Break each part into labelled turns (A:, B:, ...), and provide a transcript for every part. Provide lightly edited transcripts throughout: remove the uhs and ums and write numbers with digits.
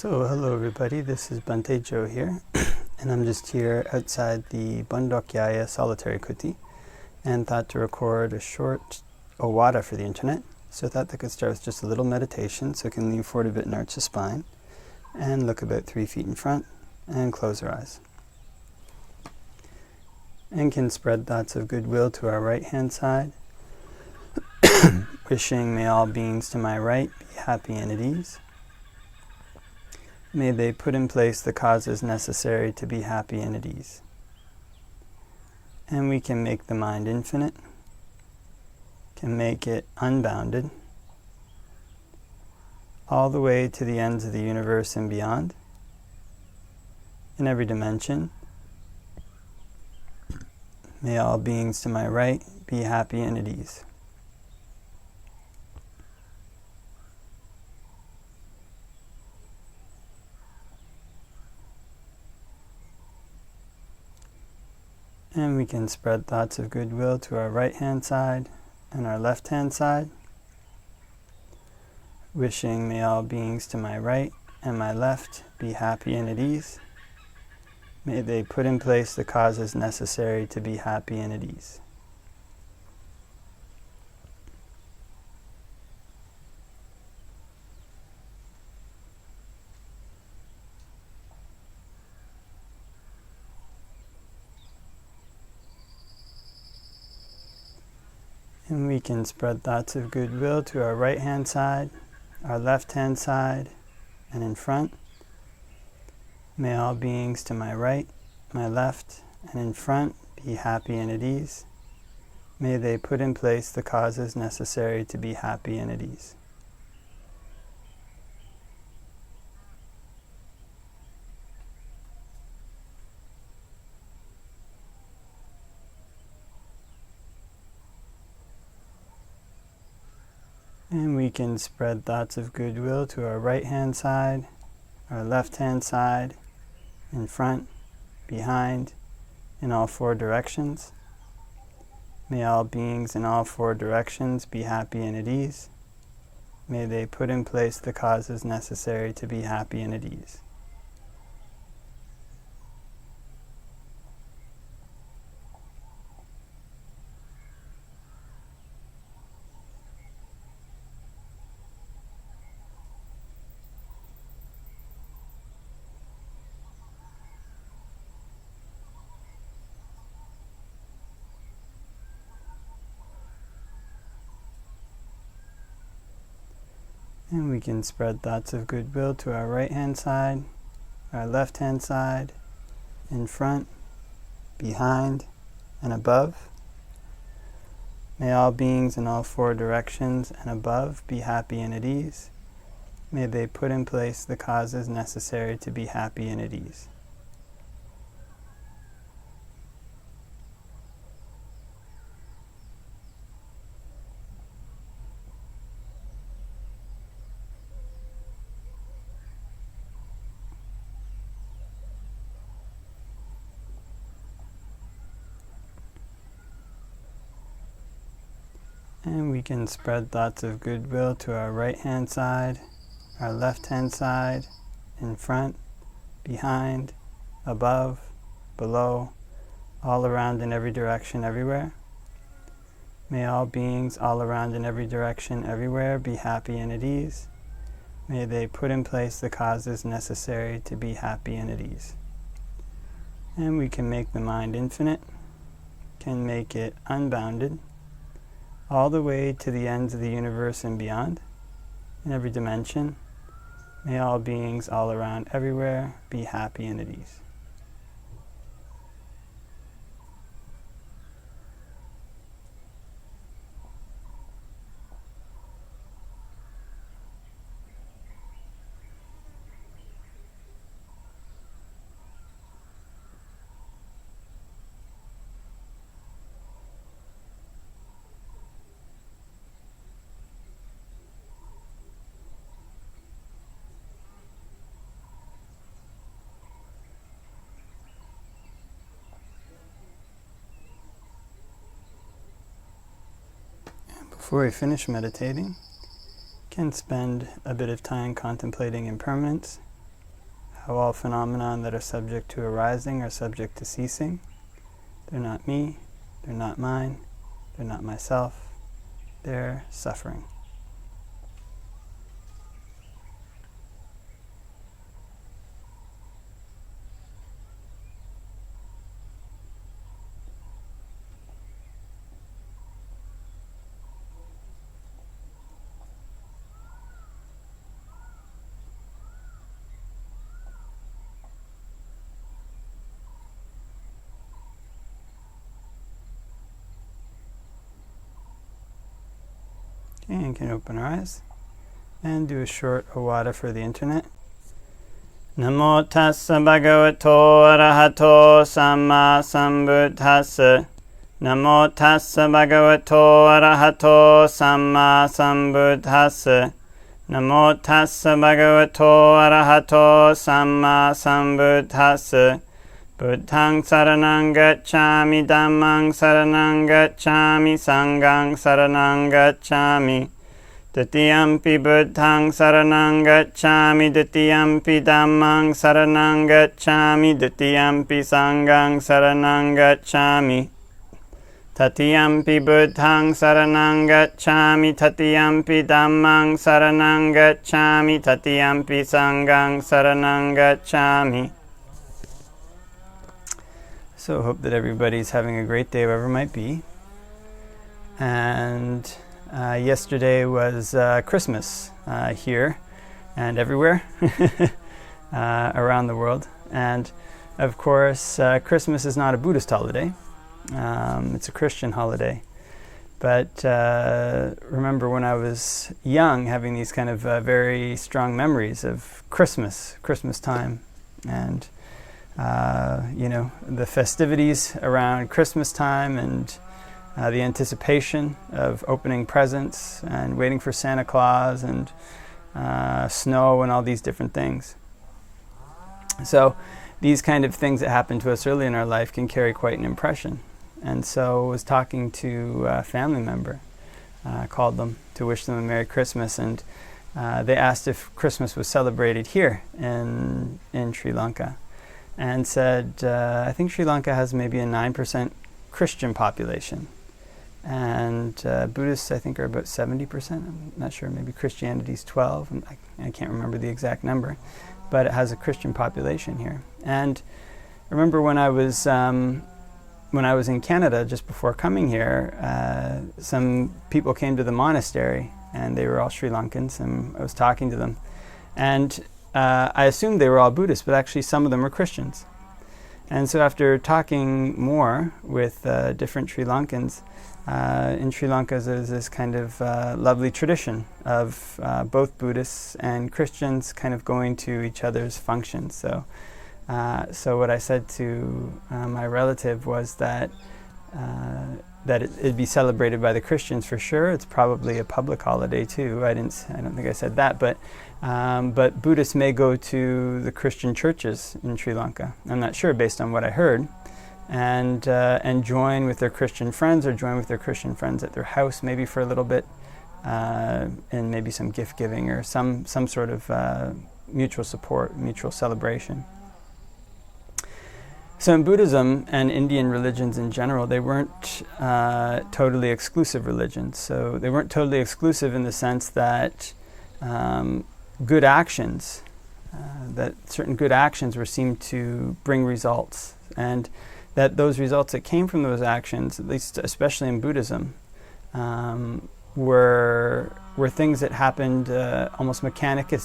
A: So hello everybody, this is Bhante Joe here, and I'm just here outside the Bundokyaya Solitary Kuti, and thought to record a short Owada for the internet. So I thought that could start with just a little meditation, so we can lean forward a bit and arch the spine, and look about 3 feet in front, and close our eyes. And can spread thoughts of goodwill to our right hand side, wishing may all beings to my right be happy and at ease. May they put in place the causes necessary to be happy and at ease. And we can make the mind infinite, can make it unbounded, all the way to the ends of the universe and beyond, in every dimension. May all beings to my right be happy and at ease. And we can spread thoughts of goodwill to our right hand side and our left hand side, wishing may all beings to my right and my left be happy and at ease. May they put in place the causes necessary to be happy and at ease. And we can spread thoughts of goodwill to our right hand side, our left hand side, and in front. May all beings to my right, my left, and in front be happy and at ease. May they put in place the causes necessary to be happy and at ease. And we can spread thoughts of goodwill to our right hand side, our left hand side, in front, behind, in all 4 directions. May all beings in all 4 directions be happy and at ease. May they put in place the causes necessary to be happy and at ease. And we can spread thoughts of goodwill to our right hand side, our left hand side, in front, behind, and above. May all beings in all 4 directions and above be happy and at ease. May they put in place the causes necessary to be happy and at ease. And we can spread thoughts of goodwill to our right hand side, our left hand side, in front, behind, above, below, all around in every direction, everywhere. May all beings all around in every direction, everywhere be happy and at ease. May they put in place the causes necessary to be happy and at ease. And we can make the mind infinite, can make it unbounded, all the way to the ends of the universe and beyond, in every dimension. May all beings all around everywhere be happy and at ease. Before we finish meditating, can spend a bit of time contemplating impermanence how all phenomena that are subject to arising are subject to ceasing. They're not me, they're not mine, they're not myself, they're suffering. And can open our eyes and do a short Awada for the internet. Namo tassa bhagavato arahato samma sambuddhassa. Namo tassa bhagavato arahato samma sambuddhassa. Namo tassa bhagavato arahato samma sambuddhassa. Buddhaṃ saraṇaṃ gacchāmi, Dhammaṃ saraṇaṃ gacchāmi, Saṅghāṃ saraṇaṃ gacchāmi. Tatiyampi Buddhaṃ saraṇaṃ gacchāmi, Tatiyampi Dhammaṃ saraṇaṃ gacchāmi, Tatiyampi Saṅghāṃ saraṇaṃ gacchāmi. Tatiyampi Buddhaṃ saraṇaṃ gacchāmi, Tatiyampi Dhammaṃ saraṇaṃ gacchāmi, Tatiyampi Saṅghāṃ saraṇaṃ gacchāmi. So hope that everybody's having a great day, wherever it might be. And yesterday was Christmas here and everywhere around the world. And of course, Christmas is not a Buddhist holiday. It's a Christian holiday. But remember when I was young, having these kind of very strong memories of Christmas time. And the festivities around Christmas time and the anticipation of opening presents and waiting for Santa Claus and snow and all these different things. So these kind of things that happen to us early in our life can carry quite an impression. And so I was talking to a family member, called them to wish them a Merry Christmas, and they asked if Christmas was celebrated here in Sri Lanka. And said, I think Sri Lanka has maybe a 9% Christian population. And Buddhists, I think, are about 70%. I'm not sure, maybe Christianity's 12. I can't remember the exact number. But it has a Christian population here. And I remember when I was in Canada, just before coming here, some people came to the monastery, and they were all Sri Lankans, and I was talking to them. And I assumed they were all Buddhists, but actually some of them were Christians. And so after talking more with different Sri Lankans, in Sri Lanka there's this kind of lovely tradition of both Buddhists and Christians kind of going to each other's functions. So what I said to my relative was that it'd be celebrated by the Christians for sure. It's probably a public holiday too. I don't think I said that, but Buddhists may go to the Christian churches in Sri Lanka. I'm not sure based on what I heard, and join with their Christian friends, or join with their Christian friends at their house maybe for a little bit, and maybe some gift giving or some sort of mutual support, mutual celebration. So in Buddhism and Indian religions in general, they weren't totally exclusive religions. So they weren't totally exclusive in the sense that good actions, that certain good actions were seen to bring results, and that those results that came from those actions, at least especially in Buddhism, were things that happened almost mechanically.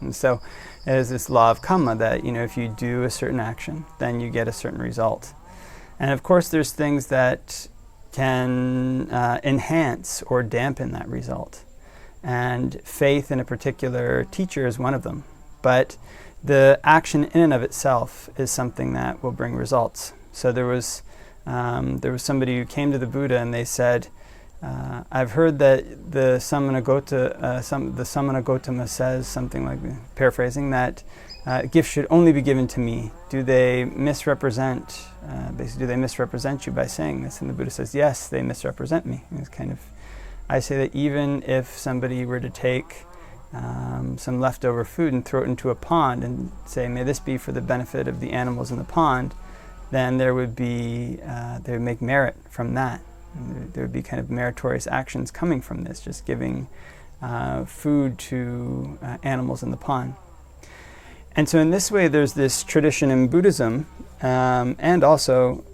A: And so there's this law of karma that, if you do a certain action, then you get a certain result. And of course there's things that can enhance or dampen that result. And faith in a particular teacher is one of them. But the action in and of itself is something that will bring results. So there was somebody who came to the Buddha and they said, I've heard that the Samana Gautama says something like, paraphrasing, that gifts should only be given to me. Do they misrepresent? Do they misrepresent you by saying this? And the Buddha says, yes, they misrepresent me. And it's kind of, I say that even if somebody were to take some leftover food and throw it into a pond and say, may this be for the benefit of the animals in the pond, then there would be, they would make merit from that. And there would be kind of meritorious actions coming from this, just giving food to animals in the pond. And so in this way, there's this tradition in Buddhism, and also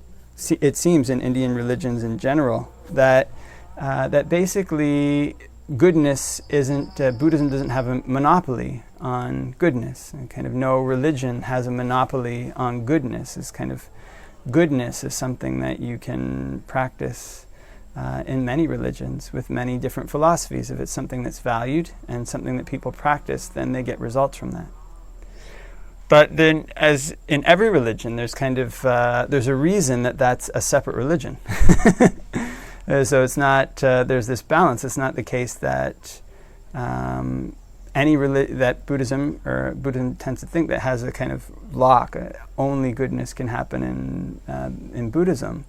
A: it seems in Indian religions in general, that that basically goodness isn't, Buddhism doesn't have a monopoly on goodness. And kind of no religion has a monopoly on goodness. It's kind of goodness is something that you can practice in many religions with many different philosophies. If it's something that's valued and something that people practice, then they get results from that. But then, as in every religion, there's kind of there's a reason that that's a separate religion. So it's not. There's this balance. It's not the case that that Buddhism tends to think that has a kind of lock. Only goodness can happen in Buddhism,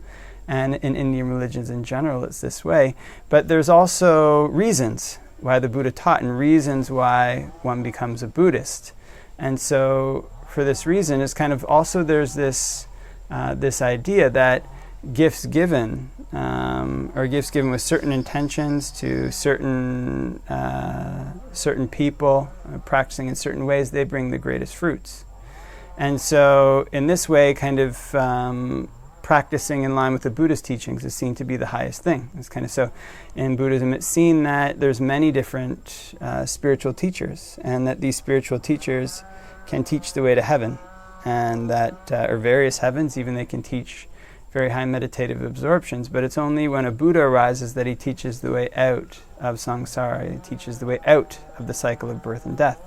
A: and in Indian religions in general, it's this way. But there's also reasons why the Buddha taught, and reasons why one becomes a Buddhist. And so, for this reason, it's kind of also there's this this idea that gifts given, or gifts given with certain intentions to certain people, practicing in certain ways, they bring the greatest fruits. And so, in this way, kind of practicing in line with the Buddhist teachings is seen to be the highest thing. It's kind of so. In Buddhism, it's seen that there's many different spiritual teachers, and that these spiritual teachers can teach the way to heaven, and that or various heavens. Even they can teach very high meditative absorptions, but it's only when a Buddha arises that he teaches the way out of samsara. He teaches the way out of the cycle of birth and death.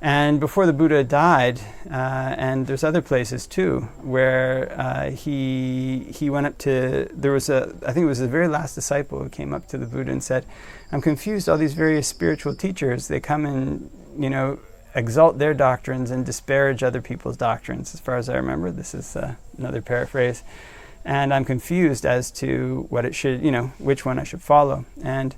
A: And before the Buddha died, and there's other places too, where he went up to, I think it was the very last disciple who came up to the Buddha and said, I'm confused, all these various spiritual teachers, they come and, exalt their doctrines and disparage other people's doctrines. As far as I remember, this is another paraphrase. And I'm confused as to what it should, which one I should follow. And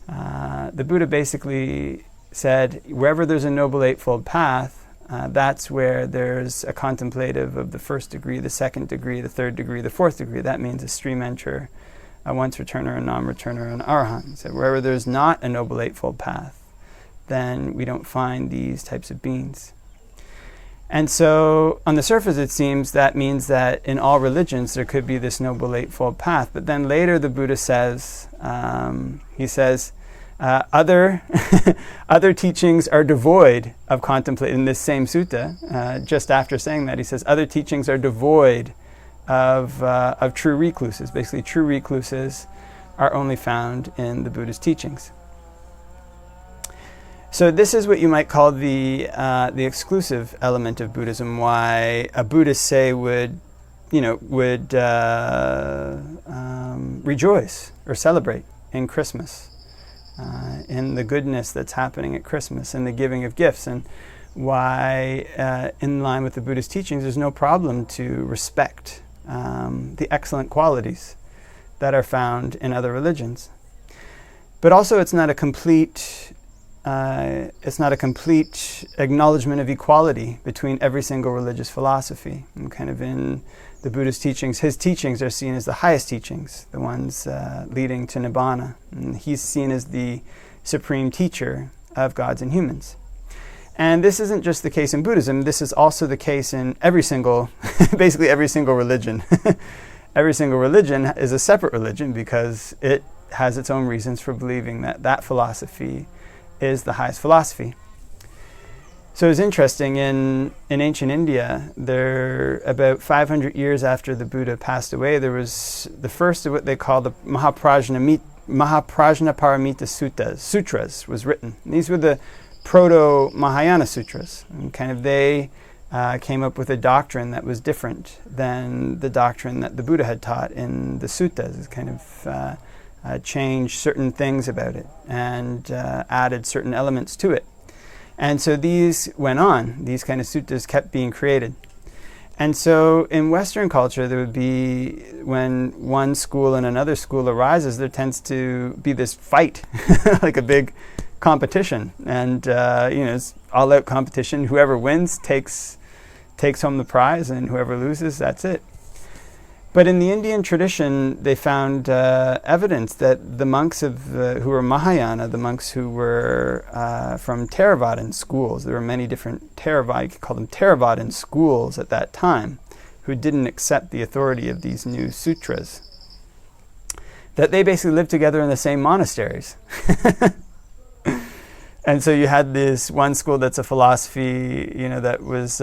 A: the Buddha basically said, wherever there's a Noble Eightfold Path, that's where there's a contemplative of the first degree, the second degree, the third degree, the fourth degree. That means a stream enterer, a once returner, a non-returner, an arahant. So wherever there's not a Noble Eightfold Path, then we don't find these types of beings. And so, on the surface, it seems that means that in all religions there could be this Noble Eightfold Path. But then later the Buddha says, other teachings are devoid of contemplation. In this same sutta, just after saying that, he says, other teachings are devoid of true recluses. Basically, true recluses are only found in the Buddha's teachings. So this is what you might call the exclusive element of Buddhism. Why a Buddhist, say, would rejoice or celebrate in Christmas, in the goodness that's happening at Christmas, and the giving of gifts, and why, in line with the Buddhist teachings, there's no problem to respect the excellent qualities that are found in other religions. But also, it's not a complete acknowledgement of equality between every single religious philosophy. And kind of in the Buddhist teachings, his teachings are seen as the highest teachings, the ones leading to Nibbana. And he's seen as the supreme teacher of gods and humans. And this isn't just the case in Buddhism, this is also the case in basically every single religion. Every single religion is a separate religion because it has its own reasons for believing that that philosophy is the highest philosophy. So it's interesting, in ancient India, about 500 years after the Buddha passed away, there was the first of what they call the Mahayana Sutras was written. And these were the proto-Mahayana Sutras. And kind of they came up with a doctrine that was different than the doctrine that the Buddha had taught in the suttas. It's kind of changed certain things about it and added certain elements to it. And so these went on. These kind of suttas kept being created. And so in Western culture, there would be, when one school and another school arises, there tends to be this fight, like a big competition, and it's all-out competition. Whoever wins takes home the prize, and whoever loses, that's it. But in the Indian tradition, they found evidence that the monks who were Mahayana, the monks who were from Theravada schools, there were many different Theravada, you could call them Theravada schools at that time, who didn't accept the authority of these new sutras, that they basically lived together in the same monasteries. And so you had this one school that's a philosophy, that was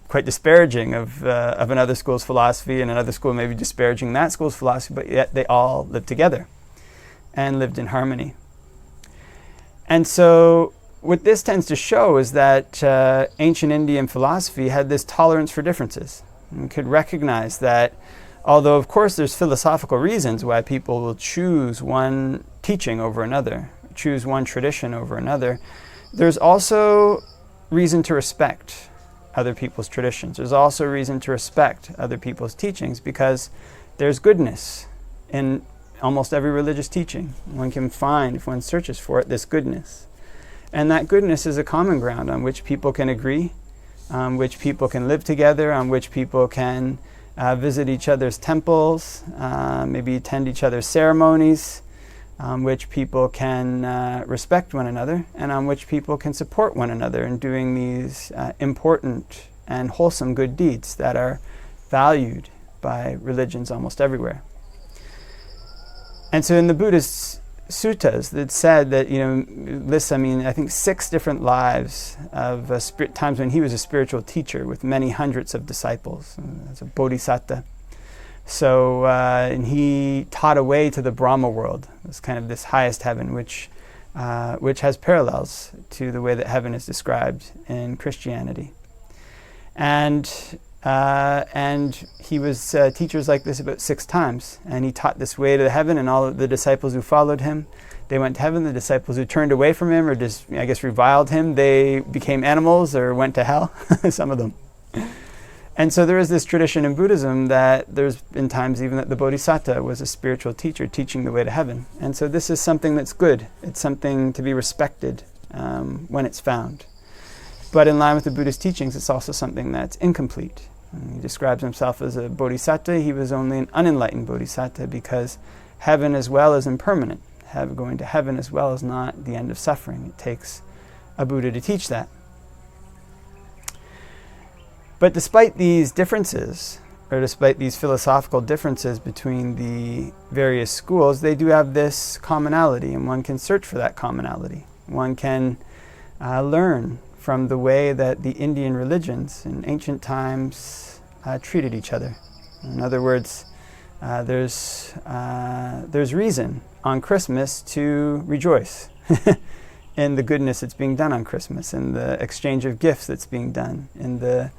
A: quite disparaging of another school's philosophy, and another school maybe disparaging that school's philosophy, but yet they all lived together and lived in harmony. And so what this tends to show is that ancient Indian philosophy had this tolerance for differences. And we could recognize that although, of course, there's philosophical reasons why people will choose one teaching over another, choose one tradition over another, there's also reason to respect other people's traditions. There's also reason to respect other people's teachings, because there's goodness in almost every religious teaching. One can find, if one searches for it, this goodness. And that goodness is a common ground on which people can agree, on which people can live together, on which people can visit each other's temples, maybe attend each other's ceremonies, on which people can respect one another, and on which people can support one another in doing these important and wholesome good deeds that are valued by religions almost everywhere. And so in the Buddhist suttas, it said that, lists, I think 6 different lives of times when he was a spiritual teacher with many hundreds of disciples, as a bodhisattva. So, and he taught a way to the Brahma world. It's kind of this highest heaven, which has parallels to the way that heaven is described in Christianity. And he was teachers like this about 6 times, and he taught this way to heaven, and all of the disciples who followed him, they went to heaven. The disciples who turned away from him or just, reviled him, they became animals or went to hell, some of them. And so there is this tradition in Buddhism that there's been times even that the Bodhisattva was a spiritual teacher teaching the way to heaven. And so this is something that's good. It's something to be respected when it's found. But in line with the Buddhist teachings, it's also something that's incomplete. He describes himself as a bodhisattva. He was only an unenlightened bodhisattva, because heaven as well is impermanent. Going to heaven as well is not the end of suffering. It takes a Buddha to teach that. But despite these differences, or despite these philosophical differences between the various schools, they do have this commonality, and one can search for that commonality. One can learn from the way that the Indian religions in ancient times treated each other. In other words, there's reason on Christmas to rejoice in the goodness that's being done on Christmas, in the exchange of gifts that's being done, in the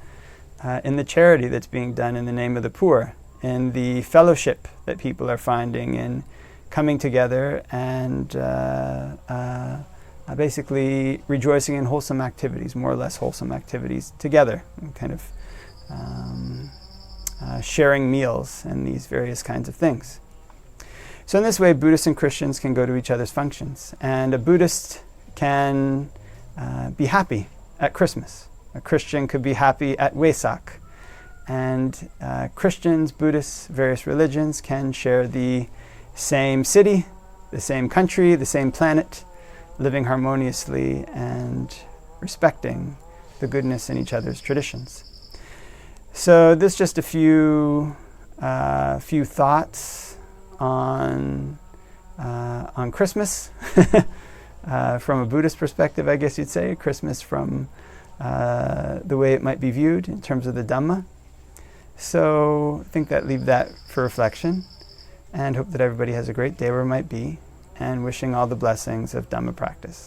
A: charity that's being done in the name of the poor, in the fellowship that people are finding in coming together and basically rejoicing in wholesome activities, more or less wholesome activities together, and kind of sharing meals and these various kinds of things. So in this way, Buddhists and Christians can go to each other's functions, and a Buddhist can be happy at Christmas. A Christian could be happy at Wesak. And Christians, Buddhists, various religions can share the same city, the same country, the same planet, living harmoniously and respecting the goodness in each other's traditions. So this is just a few thoughts on Christmas from a Buddhist perspective, I guess you'd say. Christmas from the way it might be viewed in terms of the Dhamma. So I think leave that for reflection, and hope that everybody has a great day where it might be, and wishing all the blessings of Dhamma practice.